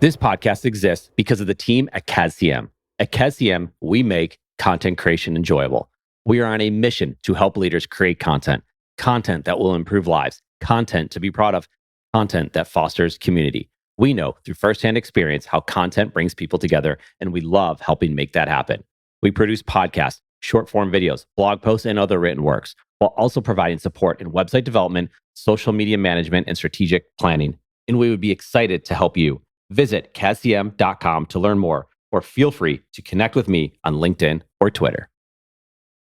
This podcast exists because of the team at CASCM. At CASCM, we make content creation enjoyable. We are on a mission to help leaders create content that will improve lives, content to be proud of, content that fosters community. We know through firsthand experience how content brings people together, and we love helping make that happen. We produce podcasts, short form videos, blog posts, and other written works, while also providing support in website development, social media management, and strategic planning. And we would be excited to help you. Visit CASCM.com to learn more, or feel free to connect with me on LinkedIn or Twitter.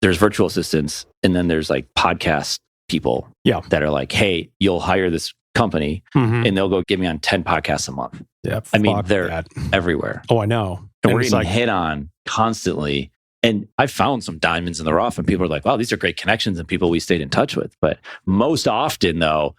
There's virtual assistants, and then there's like podcast people that are like, hey, you'll hire this company and they'll go get me on 10 podcasts a month. Yeah, I mean, they're everywhere. Oh, I know. And we're getting hit on constantly. And I found some diamonds in the rough, and people are like, wow, these are great connections and people we stayed in touch with. But most often, though,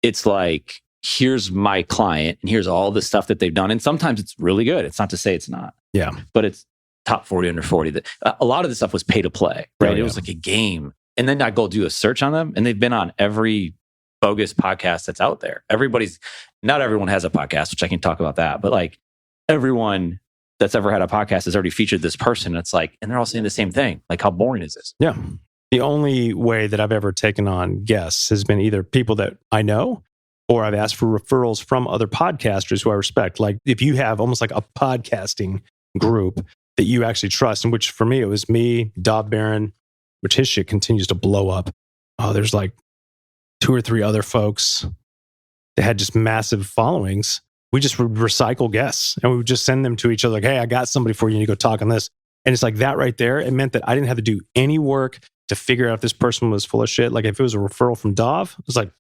it's like, here's my client and here's all the stuff that they've done. And sometimes it's really good. It's not to say it's not. Yeah. But it's top 40 under 40. A lot of the stuff was pay to play, right? It was like a game. And then I go do a search on them, and they've been on every bogus podcast that's out there. Not everyone has a podcast, which I can talk about that. But like everyone that's ever had a podcast has already featured this person. It's like, and they're all saying the same thing. Like, how boring is this? Yeah. The only way that I've ever taken on guests has been either people that I know, or I've asked for referrals from other podcasters who I respect. Like if you have almost like a podcasting group that you actually trust, in which for me, it was me, Dov Baron, which his shit continues to blow up. Oh, there's like 2 or 3 other folks that had just massive followings. We just would recycle guests, and we would just send them to each other like, hey, I got somebody for you, and you go talk on this. And it's like that right there. It meant that I didn't have to do any work to figure out if this person was full of shit. Like if it was a referral from Dov, it was like,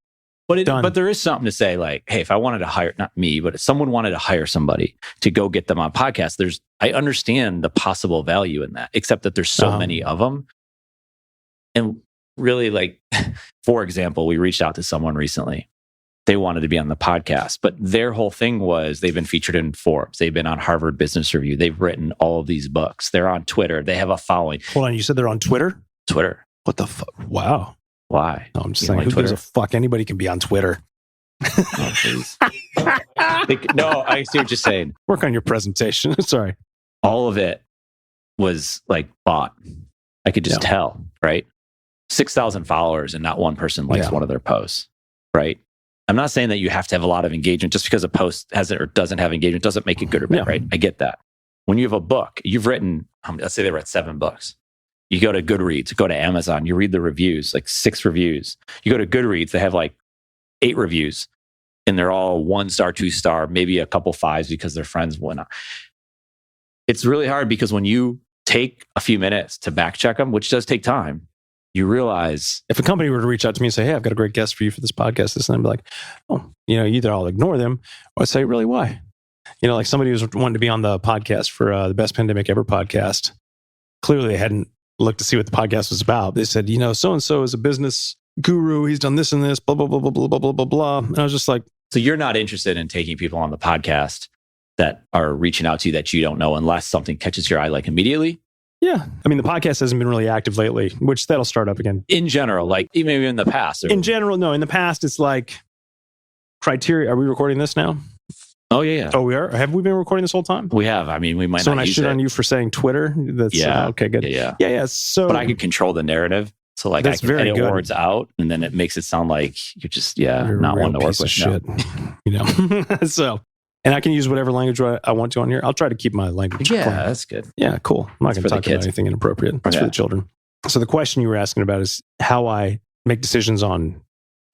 But there is something to say, like, hey, if I wanted to hire, not me, but if someone wanted to hire somebody to go get them on podcast, I understand the possible value in that, except that there's so many of them. And really, like, for example, we reached out to someone recently. They wanted to be on the podcast, but their whole thing was they've been featured in Forbes. They've been on Harvard Business Review. They've written all of these books. They're on Twitter. They have a following. Hold on, you said they're on Twitter? Twitter. What the fuck? Wow. Why? No, I'm just saying, who gives a fuck? Anybody can be on Twitter. Oh, please. No, I see what you're saying. Work on your presentation. Sorry. All of it was like bought. I could just tell, right? 6,000 followers and not one person likes one of their posts, right? I'm not saying that you have to have a lot of engagement. Just because a post has it or doesn't have engagement doesn't make it good or bad, right? I get that. When you have a book, you've written, let's say they read 7 books. You go to Goodreads, go to Amazon, you read the reviews, like 6 reviews. You go to Goodreads, they have like 8 reviews, and they're all 1-star, 2-star, maybe a couple 5s because they're friends, whatnot. It's really hard because when you take a few minutes to back check them, which does take time, you realize... If a company were to reach out to me and say, hey, I've got a great guest for you for this podcast, and I'd be like, oh, either I'll ignore them, or I'd say, really, why? Like somebody was wanting to be on the podcast for the Best Pandemic Ever podcast. Clearly, they hadn't looked to see what the podcast was about. They said, so-and-so is a business guru. He's done this and this, blah, blah, blah, blah, blah, blah, blah, blah, blah. And I was just like... So you're not interested in taking people on the podcast that are reaching out to you that you don't know unless something catches your eye like immediately? Yeah. I mean, the podcast hasn't been really active lately, which that'll start up again. In general, like even in the past? In general, no. In the past, it's like criteria. Are we recording this now? Oh, yeah. Oh, we are? Have we been recording this whole time? We have. I mean, we might so not when I shit on you for saying Twitter, that's... okay, good. Yeah. So, but I could control the narrative. So like I can edit words out, and then it makes it sound like you're just, you're not one to work with. Shit. So, and I can use whatever language I want to on here. I'll try to keep my language clean. That's good. Yeah, cool. I'm not going to talk about anything inappropriate. It's for the children. So the question you were asking about is how I make decisions on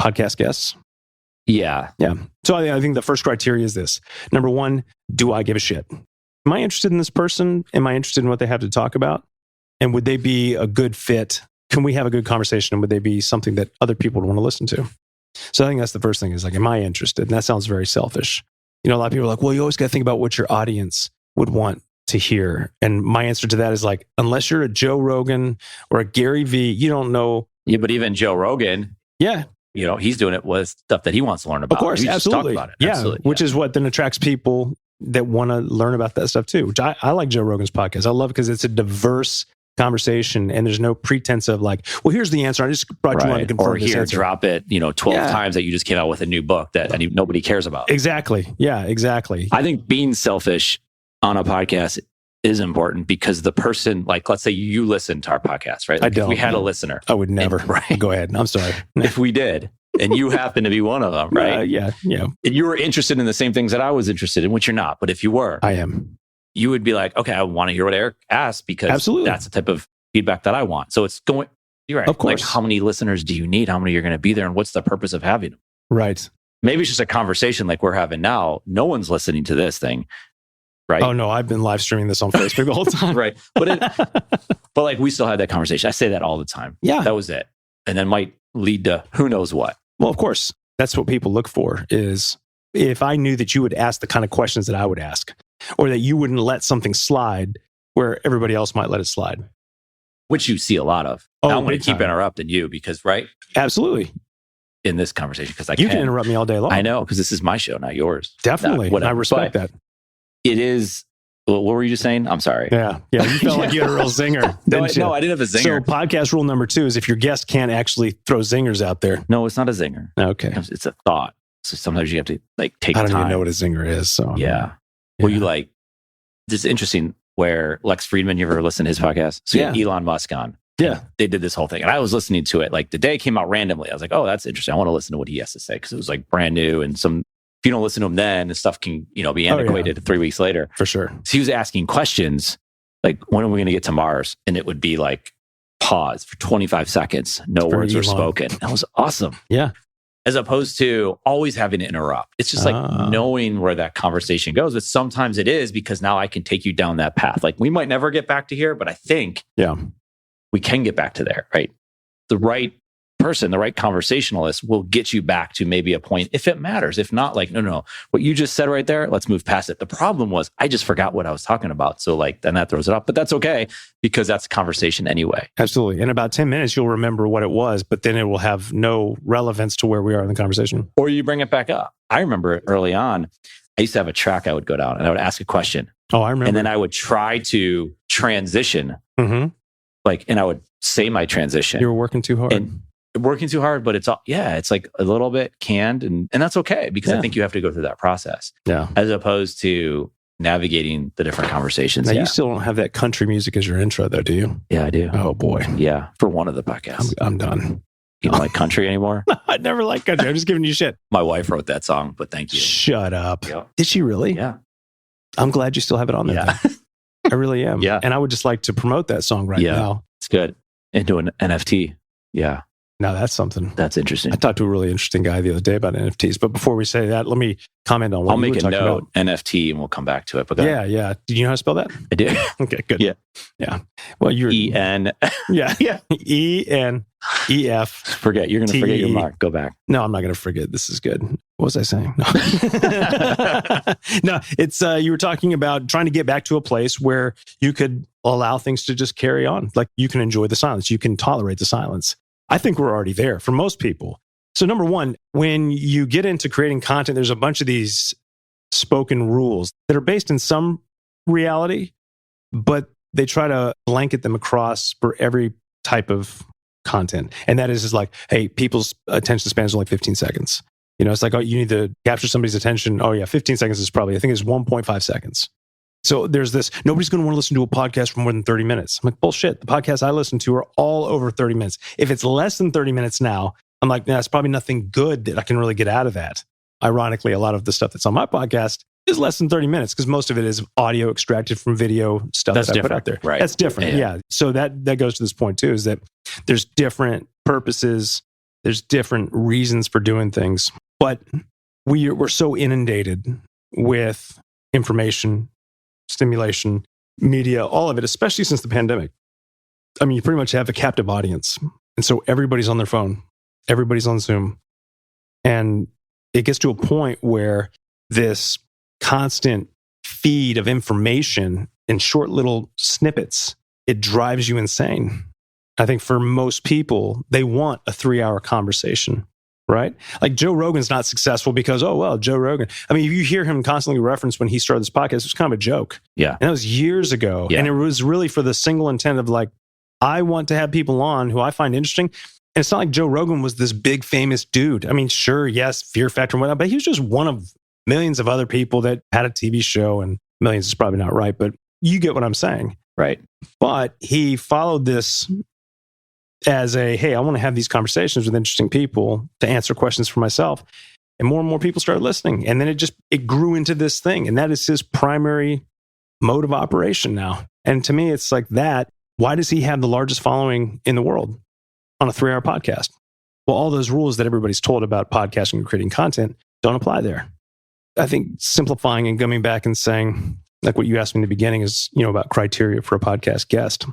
podcast guests. Yeah. So I think the first criteria is this. Number 1, do I give a shit? Am I interested in this person? Am I interested in what they have to talk about? And would they be a good fit? Can we have a good conversation? And would they be something that other people would want to listen to? So I think that's the first thing is like, am I interested? And that sounds very selfish. A lot of people are like, well, you always got to think about what your audience would want to hear. And my answer to that is like, unless you're a Joe Rogan or a Gary Vee, you don't know. Yeah, but even Joe Rogan. Yeah. He's doing it with stuff that he wants to learn about. Of course, absolutely. Talk about it. Yeah, absolutely. Which is what then attracts people that want to learn about that stuff too. Which I like Joe Rogan's podcast. I love it because it's a diverse conversation and there's no pretense of like, well, here's the answer. I just brought you on to confirm or this here, answer. drop it, 12 times that you just came out with a new book that nobody cares about. Exactly. Yeah, exactly. I think being selfish on a podcast is important because the person, like, let's say you listen to our podcast, right? Like, I don't. If we had a listener. I would never. Right. Go ahead. I'm sorry. If we did, and you happen to be one of them, right? Yeah. And you were interested in the same things that I was interested in, which you're not. But if you were, I am. You would be like, okay, I want to hear what Eric asked because Absolutely. that's the type of feedback that I want. So it's going, you're right. Of course. Like, how many listeners do you need? How many are going to be there? And what's the purpose of having them? Right. Maybe it's just a conversation like we're having now. No one's listening to this thing, right? Oh no, I've been live streaming this on Facebook the whole time. Right. But like we still had that conversation. I say that all the time. Yeah. That was it. And then might lead to who knows what. Well, of course, that's what people look for is if I knew that you would ask the kind of questions that I would ask, or that you wouldn't let something slide where everybody else might let it slide. Which you see a lot of. Oh, now I'm going to big keep time. interrupting you because, right? Absolutely. In this conversation, because You can interrupt me all day long. I know, because this is my show, not yours. Definitely. Whatever. I respect But that. It is, what were you just saying? I'm sorry. Yeah. You felt like you had a real zinger. Didn't you? No, I didn't have a So zinger. podcast rule number 2 is if your guest can't actually throw zingers out there. No, it's not a zinger. Okay. It's a thought. So sometimes you have to like take I don't time. even know what a zinger is. So Yeah. Well, you like, this is interesting where Lex Friedman, you ever listen to his podcast? So you had Elon Musk on. Yeah. They did this whole thing. And I was listening to it like the day it came out randomly. I was like, oh, that's interesting. I want to listen to what he has to say because it was like brand new. And if you don't listen to him then, the stuff can, be antiquated 3 weeks later. For sure. So he was asking questions like, when are we going to get to Mars? And it would be like, pause for 25 seconds. No words were spoken. That was awesome. Yeah. As opposed to always having to interrupt. It's just like knowing where that conversation goes. But sometimes it is because now I can take you down that path. Like we might never get back to here, but I think we can get back to there, right? The right person, the right conversationalist will get you back to maybe a point if it matters. If not, like, no. What you just said right there, let's move past it. The problem was I just forgot what I was talking about. So like, then that throws it off. But that's okay because that's a conversation anyway. Absolutely. In about 10 minutes, you'll remember what it was, but then it will have no relevance to where we are in the conversation. Or you bring it back up. I remember early on, I used to have a track I would go down and I would ask a question. Oh, I remember. And then I would try to transition. Mm-hmm. And I would say my transition. You were working too hard. And working too hard, but it's like a little bit canned and that's okay because I think you have to go through that process. Yeah. As opposed to navigating the different conversations. Now, you still don't have that country music as your intro though, do you? Yeah, I do. Oh boy. Yeah. For one of the podcasts. I'm done. You don't like country anymore? I never liked country. I'm just giving you shit. My wife wrote that song, but thank you. Shut up. Yeah. Did she really? Yeah. I'm glad you still have it on there. Yeah. I really am. Yeah. And I would just like to promote that song right now. It's good. Into an NFT. Yeah. Now that's something. That's interesting. I talked to a really interesting guy the other day about NFTs. But before we say that, let me comment on what I'll you make were a talking note, about. NFT, and we'll come back to it. But Yeah. Did you know how to spell that? I did. Okay, good. Yeah. Well, you're E-N. Yeah. Yeah. E-N-E-F. Forget. You're going to forget your mark. Go back. No, I'm not going to forget. This is good. What was I saying? No, no, it's you were talking about trying to get back to a place where you could allow things to just carry on. Like you can enjoy the silence. You can tolerate the silence. I think we're already there for most people. So number one, when you get into creating content, there's a bunch of these spoken rules that are based in some reality, but they try to blanket them across for every type of content. And that is like, hey, people's attention span is only 15 seconds. It's like, oh, you need to capture somebody's attention. Oh yeah, 15 seconds is probably, I think it's 1.5 seconds. So there's this, nobody's going to want to listen to a podcast for more than 30 minutes. I'm like, bullshit. The podcasts I listen to are all over 30 minutes. If it's less than 30 minutes now, I'm like, nah, it's probably nothing good that I can really get out of that. Ironically, a lot of the stuff that's on my podcast is less than 30 minutes because most of it is audio extracted from video stuff That's that I put out there. Right. That's different. Yeah. So that goes to this point too, is that there's different purposes. There's different reasons for doing things, but we're so inundated with information, stimulation, media, all of it, especially since the pandemic. I mean, you pretty much have a captive audience. And so everybody's on their phone, everybody's on Zoom. And it gets to a point where this constant feed of information in short little snippets, it drives you insane. I think for most people, they want a 3-hour conversation, right? Like Joe Rogan's not successful because, oh, well, Joe Rogan. I mean, you hear him constantly referenced when he started this podcast, it was kind of a joke. Yeah. And that was years ago. Yeah. And it was really for the single intent of like, I want to have people on who I find interesting. And it's not like Joe Rogan was this big famous dude. I mean, sure, yes, Fear Factor and whatnot, but he was just one of millions of other people that had a TV show, and millions is probably not right, but you get what I'm saying. Right. But he followed this as hey, I want to have these conversations with interesting people to answer questions for myself. And more people started listening. And then it grew into this thing. And that is his primary mode of operation now. And to me, it's like that. Why does he have the largest following in the world on a 3-hour podcast? Well, all those rules that everybody's told about podcasting and creating content don't apply there. I think simplifying and coming back and saying, like what you asked me in the beginning is, about criteria for a podcast guest.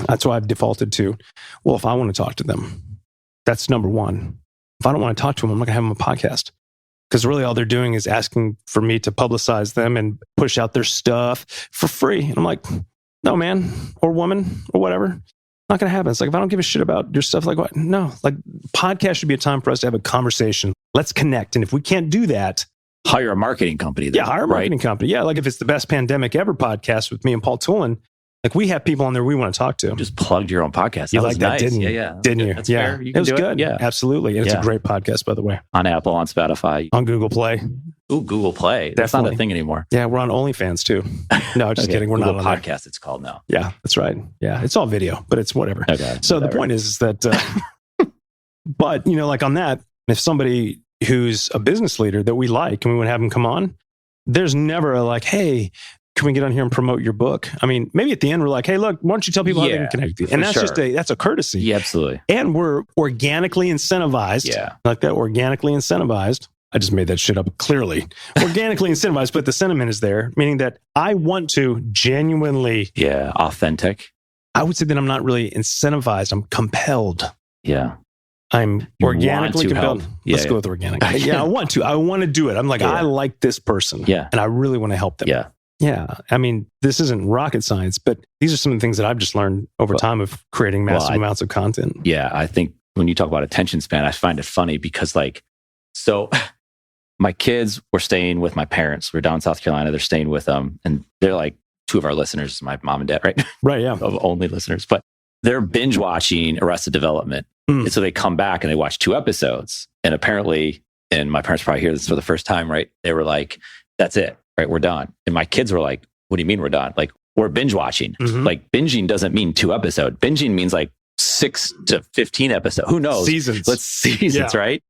That's why I've defaulted to, well, if I want to talk to them, that's number one. If I don't want to talk to them, I'm not going to have them on a podcast. Because really all they're doing is asking for me to publicize them and push out their stuff for free. And I'm like, no, man or woman or whatever, not going to happen. It's like, if I don't give a shit about your stuff, like what? No, like podcast should be a time for us to have a conversation. Let's connect. And if we can't do that, hire a marketing company. Then, hire a marketing company. Yeah, like if it's the Best Pandemic Ever podcast with me and Paul Tulin, like we have people on there we want to talk to. Just plugged your own podcast. You like that, nice. didn't you? Yeah. Didn't you? That's yeah. Fair. You it can was do good. Yeah, absolutely. And it's a great podcast, by the way. On Apple, on Spotify. On Google Play. Ooh, Google Play. That's not a thing anymore. Yeah, we're on OnlyFans too. No, just kidding. We're Google not on podcast. It's called now. Yeah, that's right. Yeah, it's all video, but it's whatever. Okay. So the point is that, but like on that, if somebody who's a business leader that we like and we want to have them come on, there's never a like, hey, can we get on here and promote your book? I mean, maybe at the end we're like, hey, look, why don't you tell people how they can connect with you? And that's that's a courtesy. Yeah, absolutely. And we're organically incentivized. Yeah. Like that, organically incentivized. I just made that shit up clearly. Organically incentivized, but the sentiment is there, meaning that I want to genuinely. Yeah, authentic. I would say that I'm not really incentivized. I'm compelled. Yeah. I'm organically compelled. Yeah, Let's go with organic. Yeah, I want to. I want to do it. I'm like, I like this person. Yeah. And I really want to help them. Yeah. Yeah. I mean, this isn't rocket science, but these are some of the things that I've just learned over time of creating massive amounts of content. Yeah. I think when you talk about attention span, I find it funny because so my kids were staying with my parents. We're down in South Carolina. They're staying with them. And they're like two of our listeners, my mom and dad, right? Right. Yeah. Of only listeners. But they're binge watching Arrested Development. And so they come back and they watch 2 episodes. And apparently, and my parents probably hear this for the first time, right? They were like, that's it. Right, we're done. And my kids were like, what do you mean we're done? Like, we're binge watching. Mm-hmm. Like, binging doesn't mean 2 episodes. Binging means like 6 to 15 episodes. Who knows? Seasons. Seasons, right?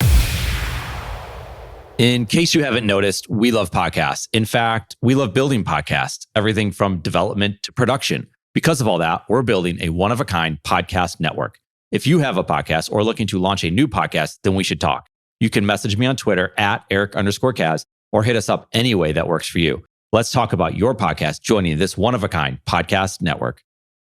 In case you haven't noticed, we love podcasts. In fact, we love building podcasts, everything from development to production. Because of all that, we're building a one-of-a-kind podcast network. If you have a podcast or looking to launch a new podcast, then we should talk. You can message me on Twitter at Eric_Kaz. Or hit us up any way that works for you. Let's talk about your podcast joining this one-of-a-kind podcast network.